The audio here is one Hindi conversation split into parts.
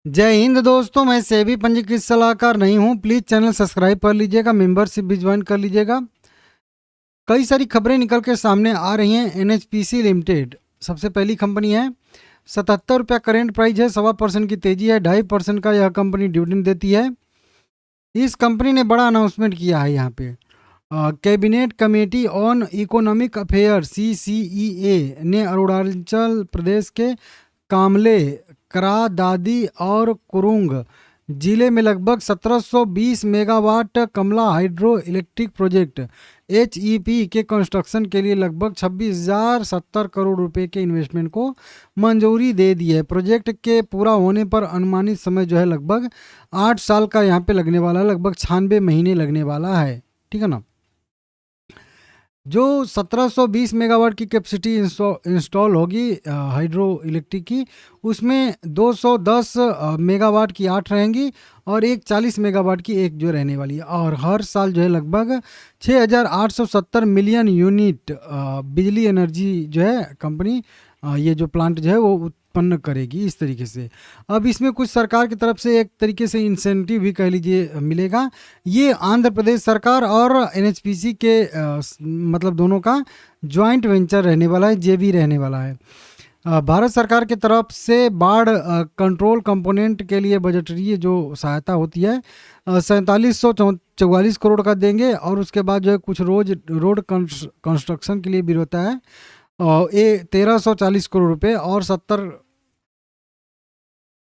जय हिंद दोस्तों, मैं सेबी पंजीकृत सलाहकार नहीं हूं। प्लीज़ चैनल सब्सक्राइब कर लीजिएगा, मेंबरशिप भी ज्वाइन कर लीजिएगा। कई सारी खबरें निकल के सामने आ रही हैं। एनएचपीसी लिमिटेड सबसे पहली कंपनी है। 77 रुपया करेंट प्राइस है, 1.25% की तेजी है। 2.5% का यह कंपनी डिविडेंड देती है। इस कंपनी ने बड़ा अनाउंसमेंट किया है यहाँ पे। Cabinet committee on economic affair CCEA ने अरुणाचल प्रदेश के कामले, करा, दादी और कुरुंग जिले में लगभग 1720 मेगावाट कमला हाइड्रो इलेक्ट्रिक प्रोजेक्ट HEP के कंस्ट्रक्शन के लिए लगभग 26,070 करोड़ रुपए के इन्वेस्टमेंट को मंजूरी दे दी है। प्रोजेक्ट के पूरा होने पर अनुमानित समय जो है लगभग 8 साल का यहाँ पे लगने वाला है, लगभग 96 महीने लगने वाला है। ठीक है ना। जो 1720 मेगावाट की कैपेसिटी इंस्टॉल होगी हाइड्रो इलेक्ट्रिक की, उसमें 210 मेगावाट की 8 रहेंगी और एक 40 मेगावाट की एक जो रहने वाली है। और हर साल जो है लगभग 6,870 मिलियन यूनिट बिजली एनर्जी जो है कंपनी ये जो प्लांट जो है वो उत्पन्न करेगी इस तरीके से। अब इसमें कुछ सरकार की तरफ से एक तरीके से इंसेंटिव भी कह लीजिए मिलेगा। ये आंध्र प्रदेश सरकार और एनएचपीसी के मतलब दोनों का जॉइंट वेंचर रहने वाला है, जेवी रहने वाला है। भारत सरकार की तरफ से बाढ़ कंट्रोल कंपोनेंट के लिए बजटरी जो सहायता होती है 4744 करोड़ का देंगे। और उसके बाद जो है कुछ रोड कंस्ट्रक्शन के लिए भी होता है ये 1340 करोड़ रुपए और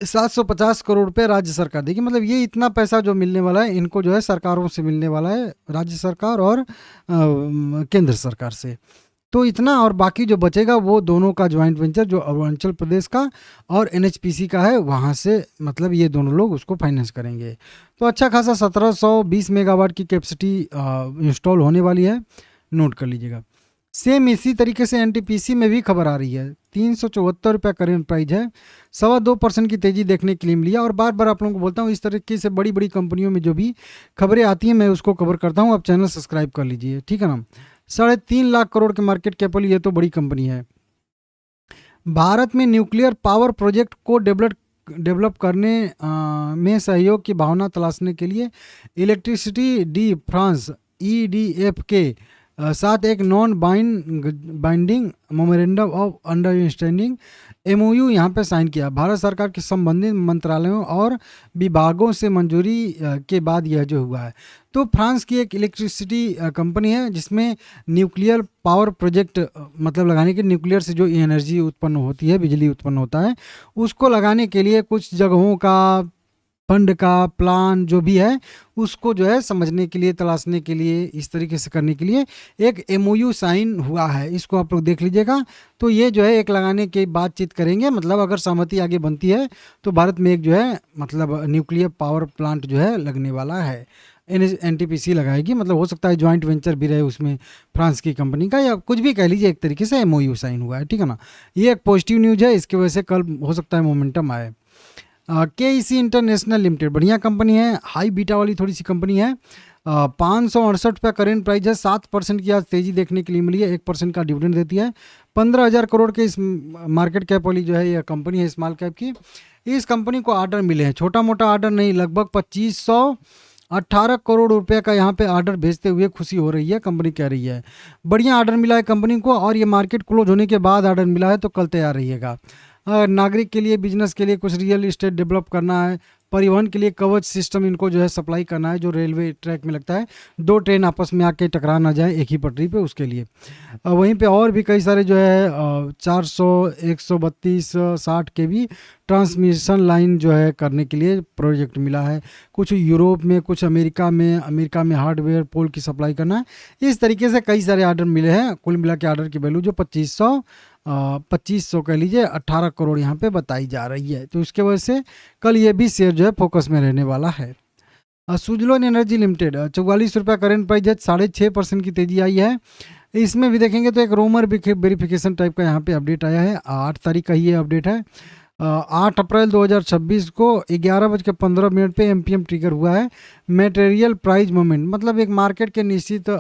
750 करोड़ रुपए राज्य सरकार देगी। मतलब ये इतना पैसा जो मिलने वाला है इनको जो है सरकारों से मिलने वाला है, राज्य सरकार और केंद्र सरकार से। तो इतना और बाकी जो बचेगा वो दोनों का ज्वाइंट वेंचर जो अरुणाचल प्रदेश का और एनएचपीसी का है वहाँ से मतलब ये दोनों लोग उसको फाइनेंस करेंगे। तो अच्छा खासा 1720 मेगावाट की कैपेसिटी इंस्टॉल होने वाली है, नोट कर लीजिएगा। सेम इसी तरीके से एनटीपीसी में भी खबर आ रही है। 374 रुपया करेंट प्राइस है, 2.25% की तेजी देखने के लिए मिली है। और बार बार आप लोगों को बोलता हूँ इस तरीके से बड़ी बड़ी कंपनियों में जो भी खबरें आती हैं मैं उसको कवर करता हूँ। आप चैनल सब्सक्राइब कर लीजिए, ठीक है ना। 3.5 लाख करोड़ के मार्केट कैप वाली ये तो बड़ी कंपनी है। भारत में न्यूक्लियर पावर प्रोजेक्ट को डेवलप करने में सहयोग की भावना तलाशने के लिए इलेक्ट्रिसिटी डी फ्रांस EDF के साथ एक non binding memorandum of understanding MOU यहाँ पे साइन किया। भारत सरकार के संबंधित मंत्रालयों और विभागों से मंजूरी के बाद यह जो हुआ है। तो फ्रांस की एक इलेक्ट्रिसिटी कंपनी है जिसमें न्यूक्लियर पावर प्रोजेक्ट मतलब लगाने के न्यूक्लियर से जो एनर्जी उत्पन्न होती है, बिजली उत्पन्न होता है, उसको लगाने के लिए कुछ जगहों का फंड का प्लान जो भी है उसको जो है समझने के लिए, तलाशने के लिए, इस तरीके से करने के लिए एक MOU साइन हुआ है। इसको आप लोग देख लीजिएगा। तो ये जो है एक लगाने की बातचीत करेंगे, मतलब अगर सहमति आगे बनती है तो भारत में एक जो है मतलब न्यूक्लियर पावर प्लांट जो है लगने वाला है। NTPC लगाएगी, मतलब हो सकता है ज्वाइंट वेंचर भी रहे उसमें फ्रांस की कंपनी का, या कुछ भी कह लीजिए, एक तरीके से MOU साइन हुआ है, ठीक है ना। ये एक पॉजिटिव न्यूज़ है, इसकी वजह से कल हो सकता है मोमेंटम आए। KEC इंटरनेशनल लिमिटेड बढ़िया कंपनी है, हाई बीटा वाली थोड़ी सी कंपनी है। 568 रुपया करेंट प्राइस है, 7% की आज तेजी देखने के लिए मिली है, 1% का डिविडेंड देती है। 15,000 करोड़ के इस मार्केट कैप वाली जो है यह कंपनी है, स्मॉल कैप की। इस कंपनी को ऑर्डर मिले हैं, छोटा मोटा ऑर्डर नहीं, लगभग 2518 करोड़ रुपए का यहाँ पे ऑर्डर भेजते हुए खुशी हो रही है, कंपनी कह रही है। बढ़िया ऑर्डर मिला है कंपनी को और ये मार्केट क्लोज होने के बाद ऑर्डर मिला है, तो कल तैयार रहिएगा। नागरिक के लिए, बिजनेस के लिए कुछ रियल इस्टेट डेवलप करना है, परिवहन के लिए कवच सिस्टम इनको जो है सप्लाई करना है, जो रेलवे ट्रैक में लगता है, 2 ट्रेन आपस में आके टकरा ना जाए एक ही पटरी पे, उसके लिए। वहीं पे और भी कई सारे जो है 400, 132, 60 के भी ट्रांसमिशन लाइन जो है करने के लिए प्रोजेक्ट मिला है। कुछ यूरोप में, कुछ अमेरिका में हार्डवेयर पोल की सप्लाई करना है। इस तरीके से कई सारे ऑर्डर मिले हैं। कुल मिला के ऑर्डर की वैल्यू जो 2500 कह लीजिए 18 करोड़ यहाँ पे बताई जा रही है। तो इसके वजह से कल ये भी शेयर जो है फोकस में रहने वाला है। सुजलोन एनर्जी लिमिटेड 44 रुपया करेंट प्राइस है, 6.5% की तेजी आई है। इसमें भी देखेंगे तो एक रोमर वेरिफिकेशन टाइप का यहाँ पे अपडेट आया है। 8 तारीख का ये अपडेट है। 8 अप्रैल 2026 को 11:15 पे MPM ट्रिगर हुआ है। मटेरियल प्राइस मोमेंट मतलब एक मार्केट के निश्चित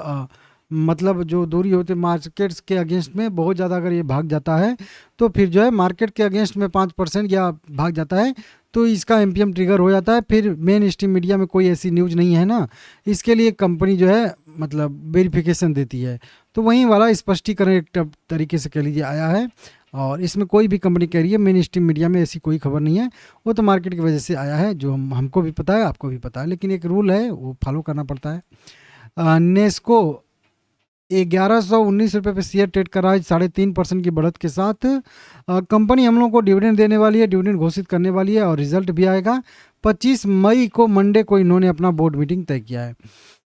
मतलब जो दूरी होती है मार्केट्स के अगेंस्ट में बहुत ज़्यादा अगर ये भाग जाता है तो फिर जो है मार्केट के अगेंस्ट में 5% या भाग जाता है तो इसका एमपीएम ट्रिगर हो जाता है। फिर मेन स्ट्रीम मीडिया में कोई ऐसी न्यूज़ नहीं है ना, इसके लिए कंपनी जो है मतलब वेरिफिकेशन देती है। तो वहीं वाला स्पष्टीकरण एक तरीके से कह लीजिए आया है, और इसमें कोई भी कंपनी कह रही है मेन स्ट्रीम मीडिया में ऐसी कोई खबर नहीं है, वो तो मार्केट की वजह से आया है, जो हमको भी पता है, आपको भी पता है, लेकिन एक रूल है वो फॉलो करना पड़ता है। नेस्को 1119 रुपये पे शेयर ट्रेड कर रहा है 3.5% की बढ़त के साथ। कंपनी हम लोग को डिविडेंड देने वाली है, डिविडेंड घोषित करने वाली है, और रिजल्ट भी आएगा 25 मई को, मंडे को इन्होंने अपना बोर्ड मीटिंग तय किया है।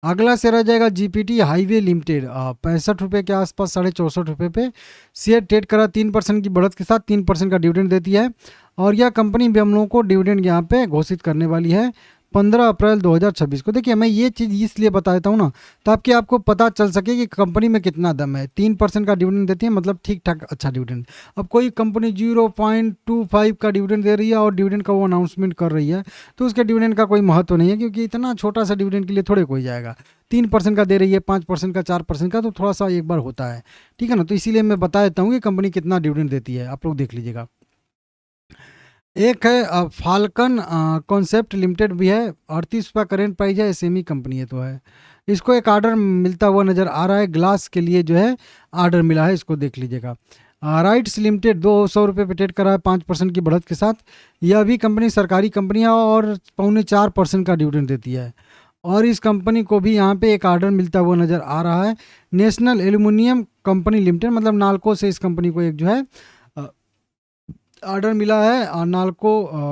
अगला शेयर आ जाएगा जीपीटी हाईवे लिमिटेड, 65 रुपये के आसपास, 64.5 रुपये पे शेयर ट्रेड करा, 3% की बढ़त के साथ, 3% का डिविडेंड देती है। और यह कंपनी भी हम लोगों को डिविडेंड यहाँ पे घोषित करने वाली है 15 अप्रैल 2026 को। देखिए मैं ये चीज़ इसलिए बता देता हूँ ना, ताकि आपको पता चल सके कि कंपनी में कितना दम है। 3% का डिविडेंड देती है, मतलब ठीक ठाक अच्छा डिविडेंड। अब कोई कंपनी 0.25 का डिविडेंड दे रही है और डिविडेंड का वो अनाउंसमेंट कर रही है, तो उसके डिविडेंड का कोई महत्व नहीं है, क्योंकि इतना छोटा सा डिविडेंड के लिए थोड़े कोई जाएगा। 3% का दे रही है, 5% का, 4% का, तो थोड़ा सा एक बार होता है, ठीक है ना। तो इसीलिए मैं बता देता हूँ कि कंपनी कितना डिविडेंड देती है, आप लोग देख लीजिएगा। एक है फाल्कन कॉन्सेप्ट लिमिटेड भी है, 38 रुपये करेंट प्राइस है, एसएमई कंपनी है तो है। इसको एक आर्डर मिलता हुआ नज़र आ रहा है, ग्लास के लिए जो है आर्डर मिला है, इसको देख लीजिएगा। राइट्स लिमिटेड 200 रुपये पे ट्रेड करा है 5% की बढ़त के साथ। यह भी कंपनी सरकारी कंपनी है और 3.25% का डिविडेंड देती है, और इस कंपनी को भी यहाँ पे एक आर्डर मिलता हुआ नज़र आ रहा है। नेशनल एल्यूमिनियम कंपनी लिमिटेड, मतलब नाल्को से इस कंपनी को एक जो है ऑर्डर मिला है, और नाल्को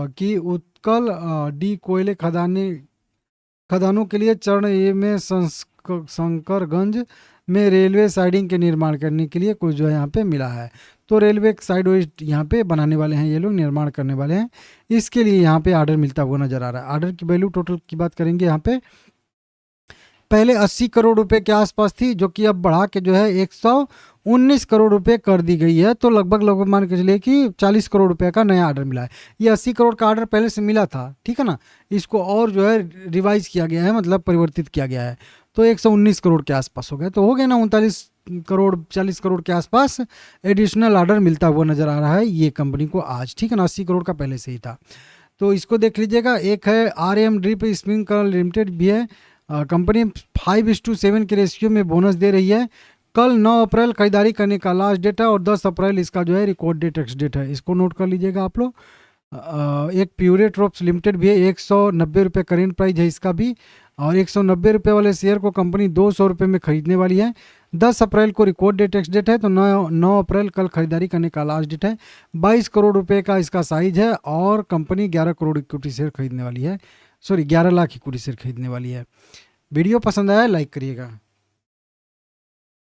की उत्कल डी कोयले खदानों के लिए चरण ए में शंकरगंज में रेलवे साइडिंग के निर्माण करने के लिए कुछ जो है यहाँ पे मिला है। तो रेलवे साइड यहाँ पे बनाने वाले हैं, ये लोग निर्माण करने वाले हैं, इसके लिए यहाँ पे ऑर्डर मिलता हुआ नज़र आ रहा है। ऑर्डर की वैल्यू टोटल की बात करेंगे यहाँ पे, पहले 80 करोड़ रुपए के आसपास थी, जो कि अब बढ़ा के जो है 119 करोड़ रुपए कर दी गई है। तो लगभग मान के चलिए कि 40 करोड़ रुपए का नया ऑर्डर मिला है। ये 80 करोड़ का ऑर्डर पहले से मिला था, ठीक है ना, इसको और जो है रिवाइज किया गया है, मतलब परिवर्तित किया गया है, तो 119 करोड़ के आसपास हो गया। तो हो गया ना 39 करोड़ 40 करोड़ के आसपास एडिशनल ऑर्डर मिलता हुआ नज़र आ रहा है ये कंपनी को आज, ठीक है ना। 80 करोड़ का पहले से ही था, तो इसको देख लीजिएगा। एक है RM ड्रिप स्प्रिंकलर लिमिटेड भी है, कंपनी 5:7 के रेशियो में बोनस दे रही है। कल 9 अप्रैल खरीदारी करने का लास्ट डेट है, और 10 अप्रैल इसका जो है रिकॉर्ड डेट एक्स डेट है, इसको नोट कर लीजिएगा आप लोग। एक प्यूरे ट्रॉप्स लिमिटेड भी है, 190 रुपये करेंट प्राइस है इसका भी, और 190 रुपये वाले शेयर को कंपनी 200 रुपये में खरीदने वाली है। 10 अप्रैल को रिकॉर्ड डेट एक्स डेट है, तो 9 अप्रैल कल खरीदारी करने का लास्ट डेट है। 22 करोड़ रुपये का इसका साइज है, और कंपनी 11 करोड़ इक्विटी शेयर खरीदने वाली है, 11 लाख इक्विटी शेयर खरीदने वाली है। वीडियो पसंद आया लाइक करिएगा।